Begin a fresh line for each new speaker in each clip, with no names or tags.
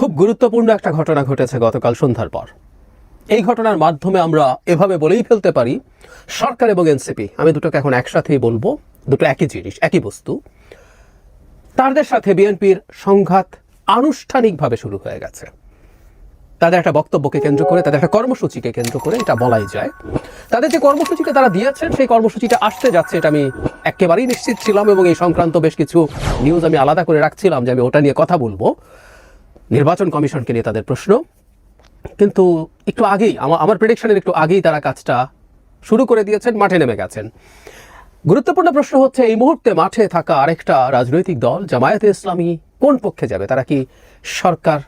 খুব গুরুত্বপূর্ণ একটা ঘটনা ঘটেছে গতকাল সন্ধ্যার পর। এই ঘটনার মাধ্যমে আমরা এভাবে বলেই ফেলতে পারি, সরকার এবং এনসিপি, আমি দুটোকে এখন একসাথেই বলবো, দুটো একই জিনিস, একই বস্তু, তাদের সাথে বিএনপির সংঘাত আনুষ্ঠানিকভাবে শুরু হয়ে গেছে। তাদের একটা বক্তব্যকে কেন্দ্র করে, তাদের একটা কর্মসূচিকে কেন্দ্র করে, এটা বলাই যায়। তাদের যে কর্মসূচিটা তারা দিয়েছেন, সেই কর্মসূচিটা আসতে যাচ্ছে, এটা আমি একেবারেই নিশ্চিত ছিলাম, এবং এই সংক্রান্ত বেশ কিছু নিউজ আমি আলাদা করে রাখছিলাম যে আমি ওটা নিয়ে কথা বলবো। নির্বাচন কমিশনকে নিয়ে তাদের প্রশ্ন, কিন্তু একটু আগেই, আমার প্রেডিকশনের একটু আগেই তারা কাজটা শুরু করে দিয়েছেন, মাঠে নেমে গেছেন। গুরুত্বপূর্ণ প্রশ্ন হচ্ছে, এই মুহূর্তে মাঠে থাকা আরেকটা রাজনৈতিক দল জামায়াতে ইসলামী কোন পক্ষে যাবে? তারা কি সরকার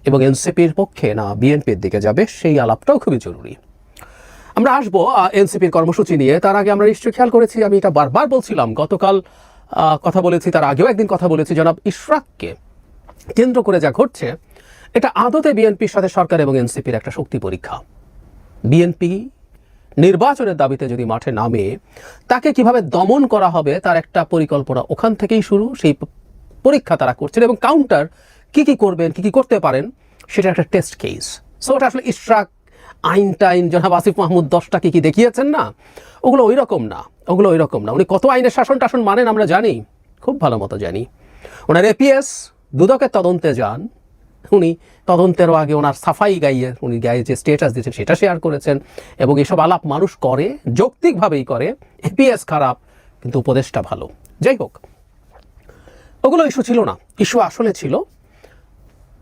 এবং এনসিপির পক্ষে, না বিএনপির দিকে যাবে? সেই আলাপটাও খুবই জরুরি। আমরা আসবো এনসিপির কর্মসূচি নিয়ে। তার আগে আমরা নিশ্চয়ই খেয়াল করেছি, আমি এটা বারবার বলছিলাম, গতকাল কথা বলেছি, তার আগেও একদিন কথা বলেছি, জনাব ইশরাককে কেন্দ্র করে যা ঘটছে, এটা আদতে বিএনপির সাথে সরকার এবং এনসিপির একটা শক্তি পরীক্ষা। বিএনপি নির্বাচনের দাবিতে যদি মাঠে নামে, তাকে কিভাবে দমন করা হবে তার একটা পরিকল্পনা ওখান থেকেই শুরু। সেই পরীক্ষা তারা করছেন, এবং কাউন্টার কি করবেন, কি করতে পারেন, সেটা একটা টেস্ট কেস। সো ওটা আসলে ইশরাক, আইন জনাব আসিফ মাহমুদ 10টা কি দেখিয়েছেন না, ওগুলো ওই রকম না। উনি কত আইনের শাসন টাসন মানেন আমরা জানি, খুব ভালো মতো জানি। ওনার এপিএস দুদকের তদন্তে যান, উনি তদন্তেরও আগে ওনার সাফাই গাইয়ে, উনি গায়ে যে স্টেটাস দিয়েছেন সেটা শেয়ার করেছেন, এবং এসব আলাপ মানুষ করে, যৌক্তিকভাবেই করে। এপিএস খারাপ কিন্তু উপদেশটা ভালো। যাই হোক, ওগুলো ইস্যু ছিল না। ইস্যু আসলে ছিল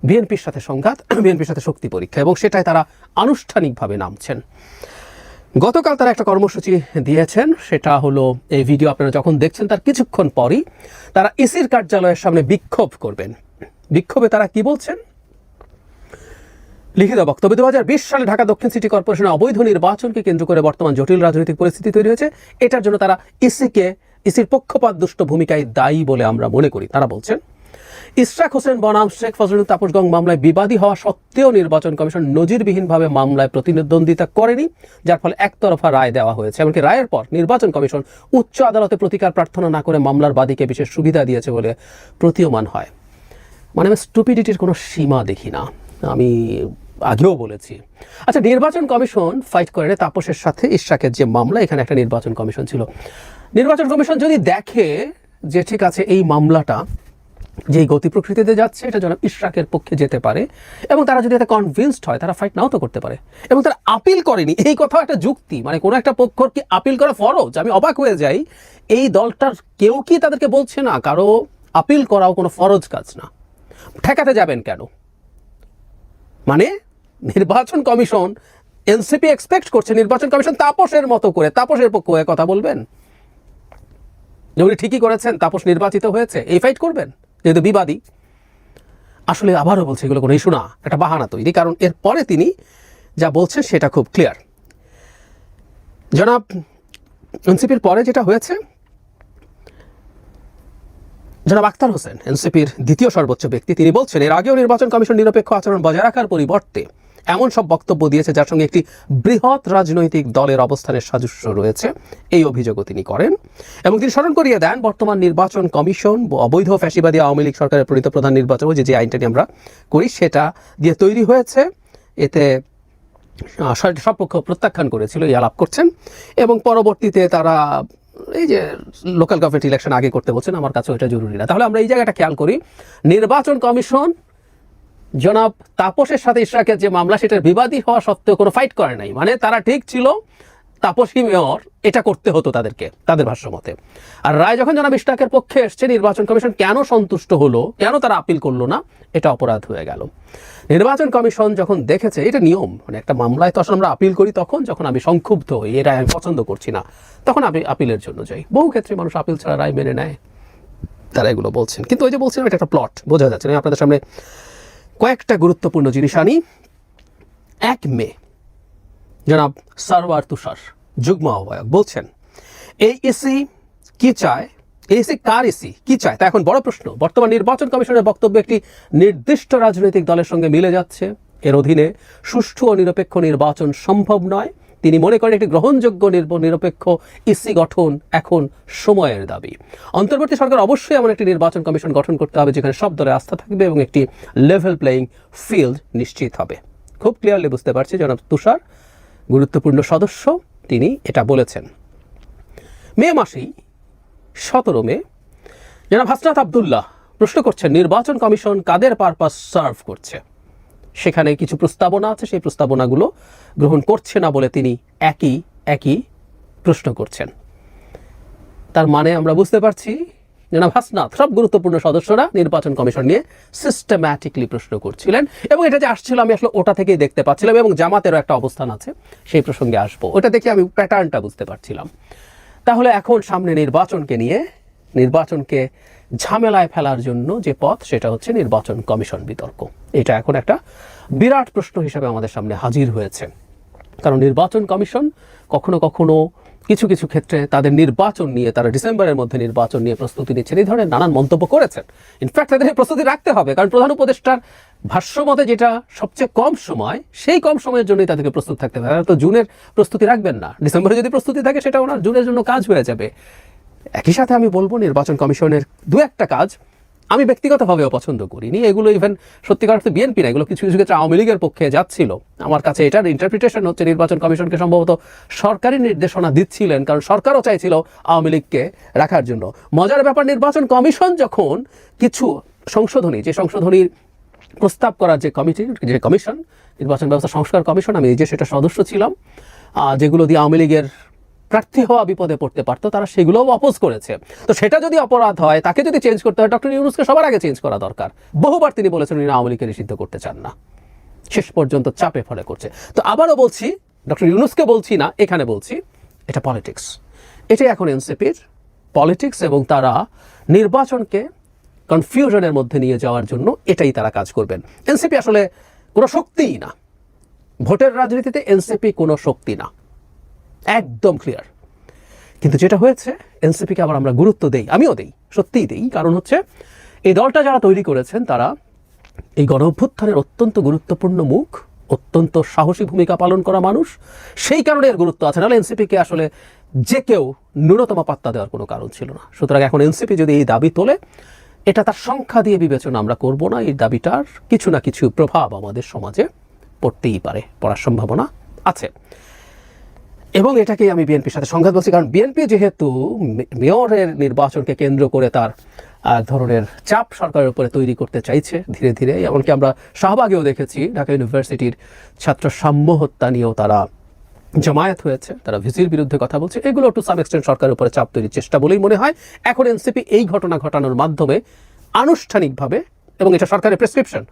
বিএনপির সাথে সংঘাত, বিএনপির সাথে শক্তি পরীক্ষা, এবং সেটাই তারা আনুষ্ঠানিকভাবে নামছেন। গতকাল তারা একটা কর্মসূচি দিয়েছেন, সেটা হলো, এই ভিডিও আপনারা যখন দেখছেন তার কিছুক্ষণ পরই তারা ইসির কার্যালয়ের সামনে বিক্ষোভ করবেন। বিক্ষোভে তারা কি বলছেন? লিখিত বক্তব্য, 2020 সালে ঢাকা দক্ষিণ সিটি কর্পোরেশনের অবৈধ নির্বাচনকে কেন্দ্র করে বর্তমান জটিল রাজনৈতিক পরিস্থিতি তৈরি হয়েছে। এটার জন্য তারা ইসির পক্ষপাত দুষ্ট ভূমিকায় দায়ী বলে আমরা মনে করি। তারা বলছেন, ইশরাক হোসেন বনাম শেখ ফজলুল তাপস গং মামলায় বিবাদী হওয়া সত্ত্বেও নির্বাচন কমিশন নজিরবিহীনভাবে মামলায় প্রতিদ্বন্দ্বিতা করেনি, যার ফলে একতরফা রায় দেওয়া হয়েছে। এমনকি রায়ের পর নির্বাচন কমিশন উচ্চ আদালতে প্রতিকার প্রার্থনা না করে মামলার বাদীকে বিশেষ সুবিধা দিয়েছে বলে প্রতীয়মান হয়। মানে আমি স্টুপিডিটির কোনো সীমা দেখি না, আমি আগেও বলেছি। আচ্ছা, নির্বাচন কমিশন ফাইট করে তাপসের সাথে ইশরাকের যে মামলা, এখানে একটা নির্বাচন কমিশন ছিল। নির্বাচন কমিশন যদি দেখে যে ঠিক আছে, এই মামলাটা যে গতি প্রকৃতিতে যাচ্ছে, এটা জনাব ইশরাকের পক্ষে যেতে পারে, এবং তারা যদি এটা কনভিন্সড হয়, তারা ফাইট নাও তো করতে পারে। এবং তারা আপিল করেনি, এই কথা একটা যুক্তি। মানে কোনো একটা পক্ষর কি আপিল করা ফরজ? আমি অবাক হয়ে যাই, এই দলটার কেউ কি তাদেরকে বলছে না কারো আপিল করাও কোনো ফরজ কাজ না? ঠেকাতে যাবেন কেন? মানে নির্বাচন কমিশন, এনসিপি এক্সপেক্ট করছে নির্বাচন কমিশন তাপসের মতো করে, তাপসের পক্ষ হয়ে কথা বলবেন, যে উনি ঠিকই করেছেন, তাপস নির্বাচিত হয়েছে, এই ফাইট করবেন যেহেতু বিবাদী। আসলে আবারও বলছে, এগুলো কোনো ইস্যু না, একটা বাহানা তৈরি। কারণ এরপরে তিনি যা বলছেন সেটা খুব ক্লিয়ার। জনাব এনসিপির পরে যেটা হয়েছে, জনাব আখতার হোসেন, এনসিপির দ্বিতীয় সর্বোচ্চ ব্যক্তি, তিনি বলছেন, এর আগেও নির্বাচন কমিশন নিরপেক্ষ আচরণ বজায় রাখার পরিবর্তে এমন সব বক্তব্য দিয়েছে যার সঙ্গে একটি বৃহৎ রাজনৈতিক দলের অবস্থানের সাদৃশ্য রয়েছে, এই অভিযোগও তিনি করেন। এবং তিনি স্মরণ করিয়ে দেন, বর্তমান নির্বাচন কমিশন অবৈধ ফ্যাসিবাদী আওয়ামী লীগ সরকারের প্রণীত প্রধান নির্বাচন, যে আইনটা আমরা করি, সেটা দিয়ে তৈরি হয়েছে। এতে সব পক্ষ প্রত্যাখ্যান করেছিল, এই আলাপ করছেন। এবং পরবর্তীতে তারা এই যে লোকাল গভর্নমেন্ট ইলেকশন আগে করতে বলছেন, আমার কাছে ওইটা জরুরি না। তাহলে আমরা এই জায়গাটা খেয়াল করি, নির্বাচন কমিশন জনাব তাপসের সাথে ইশরাকের যে মামলা, সেটার বিবাদী হওয়া সত্ত্বেও কোনো ফাইট করে নাই। মানে তারা ঠিক ছিল, তাপসী মেয়র, এটা করতে হতো তাদেরকে, তাদের ভাষ্য মতে। আর রায় যখন জনাব ইশরাকের পক্ষে এসছে, নির্বাচন কমিশন কেন সন্তুষ্ট হলো, কেন তারা আপিল করলো না, এটা অপরাধ হয়ে গেল। নির্বাচন কমিশন যখন দেখেছে এটা নিয়ম, মানে একটা মামলায় তো আসলে আমরা আপিল করি তখন যখন আমি সংক্ষুব্ধ হই, এই রায় আমি পছন্দ করছি না, তখন আমি আপিলের জন্য যাই। বহু ক্ষেত্রে মানুষ আপিল ছাড়া রায় মেনে নেয়, তারা এগুলো বলছেন। কিন্তু ওই যে বলছিলাম, এটা একটা প্লট, বোঝা যাচ্ছে না। আপনাদের সামনে কয়েকটা গুরুত্বপূর্ণ জিনিস আনি। 1 মে জনাব সারওয়ার তুষার, যুগ্ম আহ্বায়ক, বলছেন, এই ইসি কি চায়, এই ইসি কার ইসি কি চায় তা এখন বড় প্রশ্ন। বর্তমান নির্বাচন কমিশনের বক্তব্য একটি নির্দিষ্ট রাজনৈতিক দলের সঙ্গে মিলে যাচ্ছে। এর অধীনে সুষ্ঠু ও নিরপেক্ষ নির্বাচন সম্ভব নয়। তিনি মনে করেন একটি গ্রহণযোগ্য নিরপেক্ষ ইসি গঠন এখন সময়ের দাবি। অন্তর্বর্তী সরকার অবশ্যই এমন একটি নির্বাচন কমিশন গঠন করতে হবে যেখানে সব দলের আস্থা থাকবে এবং একটি লেভেল প্লেয়িং ফিল্ড নিশ্চিত হবে। খুব ক্লিয়ারলি বুঝতে পারছি জনাব তুষার গুরুত্বপূর্ণ সদস্য, তিনি এটা বলেছেন। মে মাসেই 17 মে জনাব হাসনাত আবদুল্লাহ প্রশ্ন করছেন নির্বাচন কমিশন কাদের পারপাস সার্ভ করছে। সেখানে কিছু প্রস্তাবনা আছে, সেই প্রস্তাবনাগুলো গ্রহণ করছে না বলে তিনি একই প্রশ্ন করছেন। তার মানে আমরা বুঝতে পারছি জনাব হাসনাত সব গুরুত্বপূর্ণ সদস্যরা নির্বাচন কমিশন নিয়ে সিস্টেম্যাটিকলি প্রশ্ন করছিলেন এবং এটা যে আসছিল আমি আসলে ওটা থেকেই দেখতে পাচ্ছিলাম এবং জামাতেরও একটা অবস্থান আছে, সেই প্রসঙ্গে আসবো। ওটা দেখে আমি প্যাটার্নটা বুঝতে পারছিলাম। তাহলে এখন সামনে নির্বাচনকে ঝামেলায় ফেলার জন্য যে পথ, সেটা হচ্ছে নির্বাচন কমিশন বিতর্ক। এটা এখন একটা বিরাট প্রশ্ন হিসেবে আমাদের সামনে হাজির হয়েছে। কারণ নির্বাচন কমিশন কখনো কখনো কিছু ক্ষেত্রে তাদের নির্বাচন নিয়ে, তারা ডিসেম্বরের মধ্যে নির্বাচন নিয়ে প্রস্তুতি নিচ্ছেন, এই ধরনের নানান মন্তব্য করেছেন। ইনফ্যাক্ট তাদের প্রস্তুতি রাখতে হবে, কারণ প্রধান উপদেষ্টার ভাষ্যমতে যেটা সবচেয়ে কম সময়, সেই কম সময়ের জন্যই তাদেরকে প্রস্তুত থাকতে হবে। তারা তো জুনের প্রস্তুতি রাখবেন না, ডিসেম্বরে যদি প্রস্তুতি থাকে সেটা ওনার জুনের জন্য কাজ হয়ে যাবে। একই সাথে আমি বলবো নির্বাচন কমিশনের দু একটা কাজ আমি ব্যক্তিগতভাবেও পছন্দ করিনি। এগুলো ইভেন সত্যিকার অর্থে বিএনপি না, এগুলো কিছু ক্ষেত্রে আওয়ামী লীগের পক্ষে যাচ্ছিল। আমার কাছে এটার ইন্টারপ্রিটেশন হচ্ছে নির্বাচন কমিশনকে সম্ভবত সরকারি নির্দেশনা দিচ্ছিলেন, কারণ সরকারও চাইছিল আওয়ামী লীগকে রাখার জন্য। মজার ব্যাপার, নির্বাচন কমিশন যখন কিছু সংশোধনীর প্রস্তাব করার যে কমিশন, নির্বাচন ব্যবস্থা সংস্কার কমিশন, আমি এই যে সেটা সদস্য ছিলাম, যেগুলো দিয়ে আওয়ামী লীগের প্রার্থী হওয়া বিপদে পড়তে পারতো, তারা সেগুলোও অপোজ করেছে। তো সেটা যদি অপরাধ হয়, তাকে যদি চেঞ্জ করতে হয়, ডক্টর ইউনূসকে সবার আগে চেঞ্জ করা দরকার। বহুবার তিনি বলেছেন উনি আওয়ামী লীগকে নিষিদ্ধ করতে চান না, শেষ পর্যন্ত চাপে ফলে করছে। তো আবারও বলছি, ডক্টর ইউনূসকে বলছি না, এখানে বলছি এটা পলিটিক্স। এটাই এখন এনসিপির পলিটিক্স এবং তারা নির্বাচনকে কনফিউশনের মধ্যে নিয়ে যাওয়ার জন্য এটাই তারা কাজ করবেন। এনসিপি আসলে কোনো শক্তিই না, ভোটের রাজনীতিতে এনসিপি কোনো শক্তি না, একদম ক্লিয়ার। কিন্তু যেটা হয়েছে, এনসিপিকে আবার আমরা গুরুত্ব দেই, আমিও দেই, সত্যিই দেই। কারণ হচ্ছে এই দলটা যারা তৈরি করেছেন তারা এই গণ অভ্যুত্থানের অত্যন্ত গুরুত্বপূর্ণ মুখ, অত্যন্ত সাহসী ভূমিকা পালন করা মানুষ, সেই কারণে এর গুরুত্ব আছে। নাহলে এনসিপিকে আসলে যে কেউ ন্যূনতম পাত্তা দেওয়ার কোনো কারণ ছিল না। সুতরাং এখন এনসিপি যদি এই দাবি তোলে, এটা তার সংখ্যা দিয়ে বিবেচনা আমরা করব না। এই দাবিটার কিছু না কিছু প্রভাব আমাদের সমাজে পড়তেই পারে, পড়ার সম্ভাবনা আছে। এবং এটাকেই আমি বিএনপির সাথে সংঘাত বলছি, কারণ বিএনপি যেহেতু মেয়রের নির্বাচনকে কেন্দ্র করে তার ধরনের চাপ সরকারের উপরে তৈরি করতে চাইছে ধীরে ধীরে। এমনকি আমরা শাহবাগেও দেখেছি ঢাকা ইউনিভার্সিটির ছাত্র সাম্য হত্যা নিয়েও তারা জমায়েত হয়েছে, তারা ভিসির বিরুদ্ধে কথা বলছে। এগুলো টু সাম এক্সটেন্ট সরকারের উপরে চাপ তৈরির চেষ্টা বলেই মনে হয়। এখন এনসিপি এই ঘটনা ঘটানোর মাধ্যমে আনুষ্ঠানিকভাবে, এবং এটা সরকারের প্রেসক্রিপশন,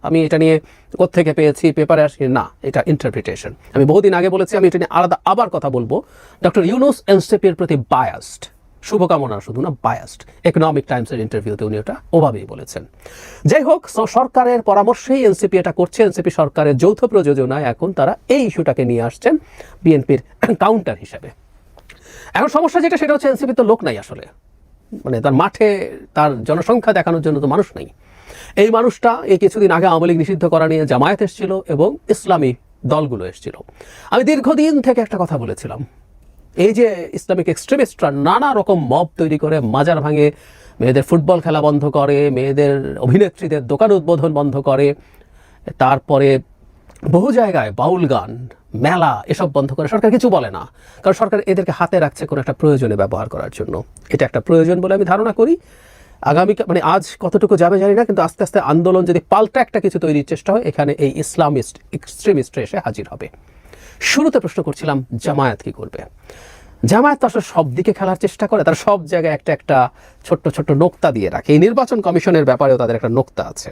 আমি এটা নিয়ে কোত্থেকে পেয়েছি, পেপারে আসি না, এটা ইন্টারপ্রিটেশন। আমি বহুদিন আগে বলেছি, আমি এটা নিয়ে আলাদা আবার কথা বলবো। ডক্টর ইউনূস এনসিপির প্রতি বায়াসড, শুভকামনা শুধু না, বায়াসড। ইকোনমিক টাইমসের ইন্টারভিউতে উনি ওটা ওভাবেই বলেছেন। যাই হোক, সরকারের পরামর্শেই এনসিপি এটা করছে। এনসিপি সরকারের যৌথ প্রযোজনায় এখন তারা এই ইস্যুটাকে নিয়ে আসছেন বিএনপির কাউন্টার হিসেবে। এখন সমস্যা যেটা, সেটা হচ্ছে এনসিপি তো লোক নাই আসলে, মানে তার মাঠে তার জনসংখ্যা দেখানোর জন্য তো মানুষ নেই। এই মানুষটা এই কিছুদিন আগে আওয়ামী লীগ নিষিদ্ধ করা নিয়ে জামায়াত এসেছিল এবং ইসলামী দলগুলো এসেছিল। আমি দীর্ঘদিন থেকে একটা কথা বলেছিলাম, এই যে ইসলামিক এক্সট্রিমিস্টরা নানা রকম মব তৈরি করে, মাজার ভাঙে, মেয়েদের ফুটবল খেলা বন্ধ করে, মেয়েদের অভিনেত্রীদের দোকান উদ্বোধন বন্ধ করে, তারপরে বহু জায়গায় বাউল গান, মেলা এসব বন্ধ করে, সরকার কিছু বলে না। কারণ সরকার এদেরকে হাতে রাখছে কোনো একটা প্রয়োজনে ব্যবহার করার জন্য। এটা একটা প্রয়োজন বলে আমি ধারণা করি। মানে আজ কতটুকু যাবে জানি না, কিন্তু আস্তে আস্তে আন্দোলন যদি পাল্টা একটা কিছু তৈরির চেষ্টা হয়, এখানে এই ইসলামিস্ট এক্সট্রিমিস্টরা এসে হাজির হবে। শুরুতে প্রশ্ন করছিলাম জামায়াত কি করবে। জামায়াত আসলে সব দিকে খেলার চেষ্টা করে, তারা সব জায়গায় একটা ছোট্ট নোক্তা দিয়ে রাখে। এই নির্বাচন কমিশনের ব্যাপারেও তাদের একটা নোক্তা আছে।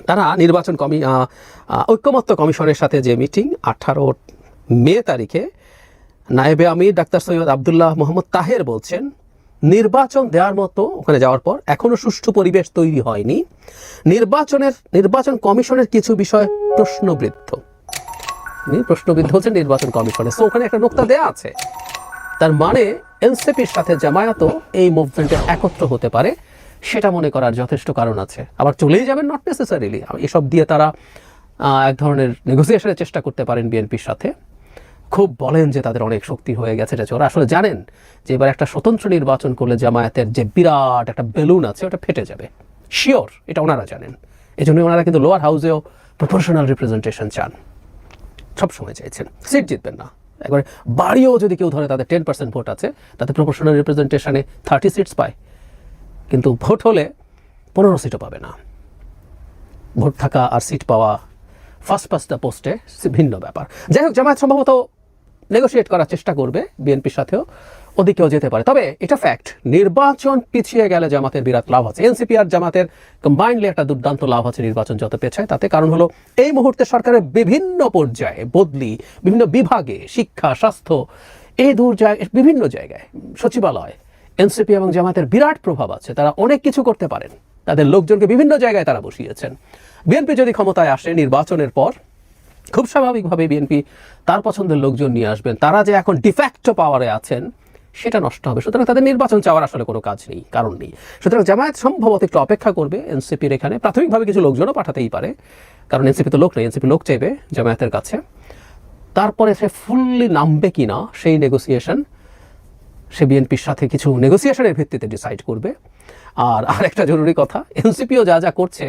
তারা নির্বাচন ঐক্যমত্য কমিশনের সাথে যে মিটিং 18 মে তারিখে, নায়েবে আমির ডাক্তার সৈয়দ আবদুল্লাহ মোহাম্মদ তাহের বলছেন, নির্বাচন দেওয়ার মতো ওখানে যাওয়ার পর এখনো সুষ্ঠু পরিবেশ তৈরি হয়নি। নির্বাচন কমিশনের কিছু বিষয় প্রশ্নবিদ্ধ হচ্ছে নির্বাচন কমিশনে। সো ওখানে একটা নোক্তা দেয়া আছে। তার মানে এনসিপির সাথে জামায়াতও এই মুভমেন্টে একত্র হতে পারে, সেটা মনে করার যথেষ্ট কারণ আছে। আবার চলেই যাবেন নট নেসেসারিলি, এসব দিয়ে তারা এক ধরনের নেগোসিয়েশনের চেষ্টা করতে পারেন বিএনপির সাথে। খুব বলেন যে তাদের অনেক শক্তি হয়ে গেছে, এটা ওরা আসলে জানেন যে এবার একটা স্বতন্ত্র নির্বাচন করলে জামায়াতের যে বিরাট একটা বেলুন আছে ওটা ফেটে যাবে, শিওর, এটা ওনারা জানেন। এই জন্য ওনারা কিন্তু লোয়ার হাউসেও প্রপোর্শনাল রিপ্রেজেন্টেশন চান, সবসময় চাইছেন। সিট জিতবেন না, একবারে বাড়িও যদি কেউ ধরে তাদের 10% ভোট আছে, তাতে প্রপোর্শনাল রিপ্রেজেন্টেশনে 30 সিটস পায়, কিন্তু ভোট হলে 15 সিটও পাবে না। ভোট থাকা আর সিট পাওয়া ফার্স্ট পোস্টে ভিন্ন ব্যাপার। যাই হোক, জামায়াত সম্ভবত নেগোশিয়েট করার চেষ্টা করবে বিএনপির সাথেও, ওদিকেও যেতে পারে। তবে এটা ফ্যাক্ট, নির্বাচন পিছিয়ে গেলে জামাতের বিরাট লাভ আছে। এনসিপি আর জামাতের কম্বাইন্ডলি একটা দুর্দান্ত লাভ আছে নির্বাচন যত পেছায় তাতে। কারণ হলো এই মুহূর্তে সরকারের বিভিন্ন পর্যায়ে বদলি, বিভিন্ন বিভাগে, শিক্ষা, স্বাস্থ্য, এই বিভিন্ন জায়গায়, সচিবালয়, এনসিপি এবং জামাতের বিরাট প্রভাব আছে। তারা অনেক কিছু করতে পারেন, তাদের লোকজনকে বিভিন্ন জায়গায় তারা বসিয়েছেন। বিএনপি যদি ক্ষমতায় আসে নির্বাচনের পর, খুব স্বাভাবিকভাবে বিএনপি তার পছন্দের লোকজন নিয়ে আসবেন। তারা যে এখন ডিফ্যাক্টো পাওয়ারে আছেন সেটা নষ্ট হবে, সুতরাং তাদের নির্বাচন চাওয়ার আসলে কোনো কাজ নেই, কারণ নেই। সুতরাং জামায়াত সম্ভবত একটু অপেক্ষা করবে, এনসিপির এখানে প্রাথমিকভাবে কিছু লোকজনও পাঠাতেই পারে, কারণ এনসিপি তো লোক নেই, এনসিপি লোক চাইবে জামায়াতের কাছে। তারপরে সে ফুললি নামবে কিনা সেই নেগোসিয়েশন সে বিএনপির সাথে কিছু নেগোসিয়েশনের ভিত্তিতে ডিসাইড করবে। আর আরেকটা জরুরি কথা, এনসিপিও যা যা করছে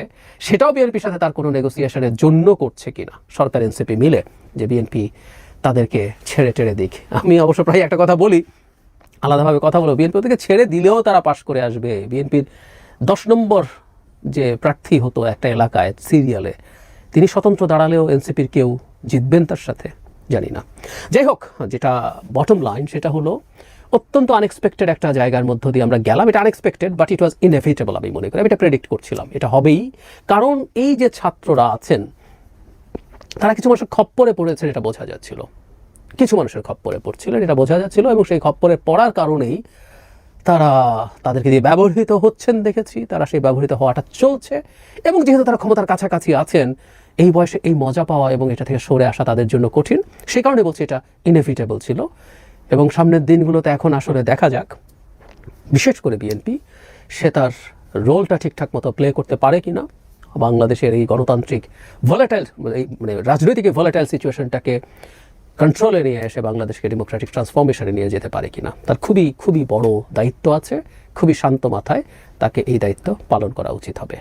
সেটাও বিএনপির সাথে তার কোনো নেগোসিয়েশনের জন্য করছে কিনা, সরকার এনসিপি মিলে, যে বিএনপি তাদেরকে ছেড়ে টেড়ে দিক। আমি অবশ্য প্রায় একটা কথা বলি, আলাদাভাবে কথা বলবো, বিএনপি ওদেরকে ছেড়ে দিলেও তারা পাশ করে আসবে। বিএনপির 10 নম্বর যে প্রার্থী হতো একটা এলাকায় সিরিয়ালে, তিনি স্বতন্ত্র দাঁড়ালেও এনসিপির কেউ জিতবেন তার সাথে, জানি না। যাই হোক, যেটা বটম লাইন সেটা হলো অত্যন্ত আনএক্সপেক্টেড একটা জায়গার মধ্য দিয়ে আমরা গেলাম। এটা unexpected, but it was inevitable. আমি মনে করি, আমি এটা প্রেডিক্ট করছিলাম, এটা হবেই। কারণ এই যে ছাত্ররা আছেন তারা কিছু মানুষের খপ্পরে পড়েছেন, এটা বোঝা যাচ্ছিল। কিছু মানুষের খপ্পরে পড়ছিলেন, এটা বোঝা যাচ্ছিল, এবং সেই খপ্পরে পড়ার কারণেই তারা তাদেরকে দিয়ে ব্যবহৃত হচ্ছেন দেখেছি, তারা সেই ব্যবহৃত হওয়াটা চলছে। এবং যেহেতু তারা ক্ষমতার কাছাকাছি আছেন, এই বয়সে এই মজা পাওয়া এবং এটা থেকে সরে আসা তাদের জন্য কঠিন। সেই কারণে বলছি এটা ইনএভিটেবল ছিল। এবং সামনের দিনগুলোতে এখন আসলে দেখা যাক, বিশেষ করে বিএনপি সে তার রোলটা ঠিকঠাক মতো প্লে করতে পারে কিনা, বাংলাদেশের এই গণতান্ত্রিক ভোলাটাইল, মানে রাজনৈতিক ভোলাটাইল সিচুয়েশনটাকে কন্ট্রোলে নিয়ে এসে বাংলাদেশকে ডেমোক্রেটিক ট্রান্সফরমেশনে নিয়ে যেতে পারে কিনা। তার খুবই খুবই বড় দায়িত্ব আছে, খুবই শান্ত মাথায় তাকে এই দায়িত্ব পালন করা উচিত হবে।